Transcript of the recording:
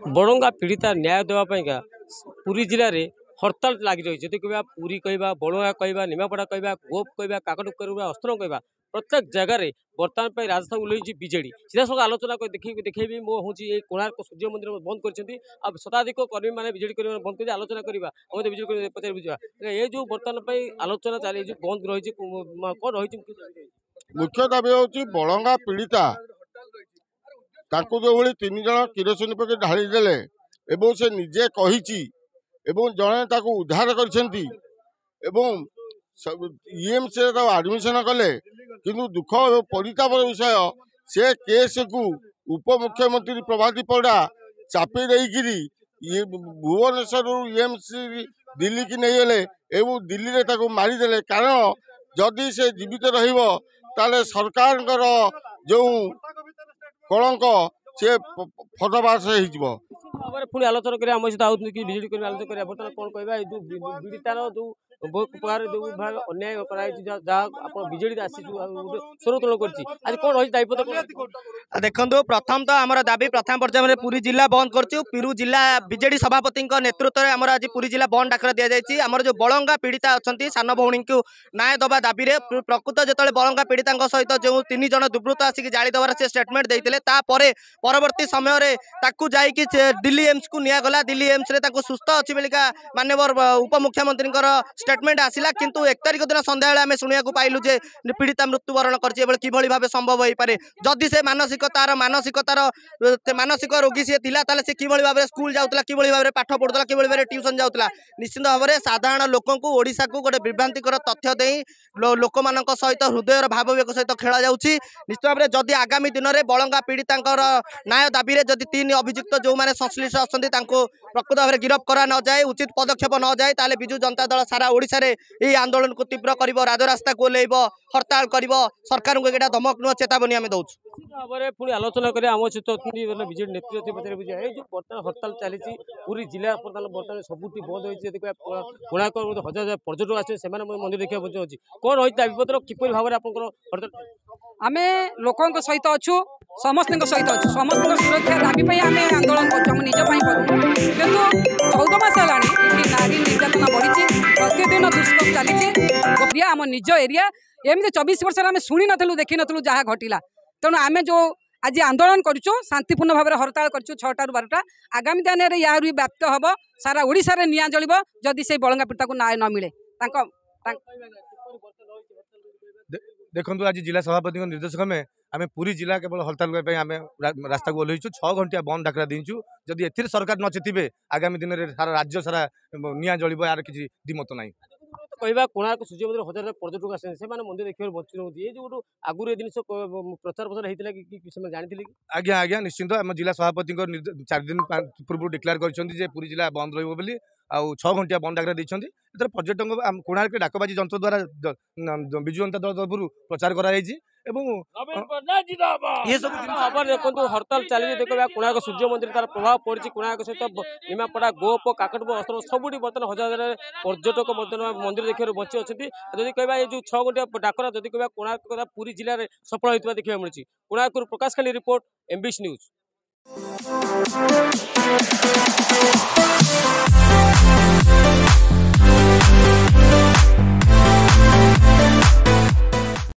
बड़ंगा पीड़िता न्याय देवाई पुरी जिले में हड़ताल लगी रही है। कह पुरी कह बड़ंगा कह निमापड़ा कह गोप कह काकट अस्त्र कह प्रत्येक जगार बर्तमान राजस्थान ओल्लि बीजेडी सीधा सब आलोचना देखी मो हूँ कोणार्क सूर्य मंदिर बंद कर शताधिक कर्मी मैंने बीजेडी कर्मी बंद कर आलोचना करवा बीजेडी पचार बुझा ये जो बर्तमान आलोचना चली बंद रही कौन रही मुख्य दाबी हूँ बड़ंगा पीड़िता जो भली 3 जन किरोसिन पके ढालीदे एवं से निजे कही जड़े उद्धार कर ईएमसी आडमिशन कले किंतु दुख और परिताप विषय से केस को उपमुख्यमंत्री प्रभाती परिड़ा चापी देकरी भुवनेश्वर ईएमसी दिल्ली की नहीं गले एवं दिल्ली में मारिदे कारण जदि से जीवित रहा सरकार जो कलंक से फटोफाश हो पुणी आलोचना करें आम सहित बीजेडी कर्मी आलोचना करें बर्तमान कौन कहवा पीड़ितार जो प्रकार जो अन्याय बीजेडी स्वरोत्तोलन कर कौन रही दायित्व देखो प्रथम तो आम दाबी प्रथम पर्याय में पुरी जिला बंद कर पुरी जिला बीजेडी सभापति नेतृत्व में आमर आज पुरी जिला बंद डाकर दि जाएगी आमर जो बड़ंगा पीड़िता अच्छा सान भौणी को न्याय दबा दाबी प्रकृत जो बड़ंगा पीड़िता सहित जो 3 जन दुर्वृत्त आसिक जाली देवार से स्टेटमेंट देते परवर्ती समय दिल्ली एम्स को निगला दिल्ली एम्स रे सुस्थ अच्छी बेलिका माननीय उपमुख्यमंत्री स्टेटमेंट आसला किंतु 1 तारिख दिन संध्या आम शुणा पाइलु जे पीड़िता मृत्युवरण कर भाव संभव हो पारे जदि से मानसिकतार मानसिक रोगी सी थी से कि भाव स्कूल जाऊला कि भाव में पाठ पढ़ुला कि भाव में ट्यूशन जाऊला निश्चित भाव में साधारण लोक ओडिशा को गोटे विभ्रांतिकर तथ्य दे लोक मान सहित हृदय भाव सहित खेला जाऊँगी निश्चित भाव में जदि आगामी दिन में बड़ंगा पीड़िता न्याय दाबी में जदि 3 अभियुक्त जो मैंने संश्लिष्ट अच्छा प्रकृत भाव में गिरफ करा न जाए उचित पदक्षेप न जाए ताले बिजु जनता दल सारा ओडिशा रे यही आंदोलन को तीव्र कर राजरास्ता को ओल्लैब हड़ताल कर सरकार को यहाँ धमक नुह चेतावनी आम दौर पुणी आलोचना करें आम सहित बीजेडी नेतृत्व पचार बुझे बर्तमान हड़ताल चली पूरी जिला बर्तमान सबुठ बंद होती कोणार्क हजार हजार पर्यटक आसे मंदिर देखा अच्छी कौन रही दाबीपत्र किपर भाव में आप आम लोकों सहित अच्छु समस्त सहित अच्छु समस्त सुरक्षा दाबी आम आंदोलन कर निज करूँ कितु 14 मास है नारी निर्यातना बढ़ी प्रतिदिन दुष्कर्म चली गोपिया आम निज एरिया एमती 24 वर्ष आम शुणी नु देखी नु जहाँ घटला तेणु आम जो आज आंदोलन करूँ शांतिपूर्ण भाव में हड़ताल करूँ 6टा ରୁ 12टा आगामी दिन में या व्याप्त हम सारा ओडिशा रे निया जलिब जदि से बड़ंगा पीड़िता को न्याय न मिले देखो आज जिला सभापति निर्देशक में आम पूरी जिला केवल हड़ताल आम रास्ता को ओह्लैचु 6 घंटिया बंद डाकरा देचु जदि ए सरकार न चेतिबे आगामी दिन में सारा राज्य सारा निया जलिब यार किसी दिमत ना कहवा कोणार्क सूर्य मंदिर हजार पर्यटक आसे मंदिर देखिए बची रही ये जो आगुरी जिन प्रचार प्रसार होता कि जानी आज्ञा आज्ञा निश्चिंत आम जिला सभापति 4 दिन पूर्व डिक्लेयर कर पूरी जिला बंद रही आ 6 घंटिया बंद डाकरा देते पर्यटक कोणार्क डाकबाजी जंत्र द्वारा विजु जनता दल तरफ प्रचार कराई ये सब खबर देखो हड़ताल चली देखा कोणार्क सूर्य मंदिर तार प्रभाव पड़ी कोणार्क सहित निमापड़ा गोप काकटपुर अस्त्र सबुठी बर्तमान हजार हजार पर्यटक मंदिर देखिए बची अच्छा जदि कह ये 6 घंटिया डाकरा जदि कह कोणार्क पूरी जिले में सफल होता देखा मिली कोणार्क प्रकाश खाली रिपोर्ट एमबीसी न्यूज।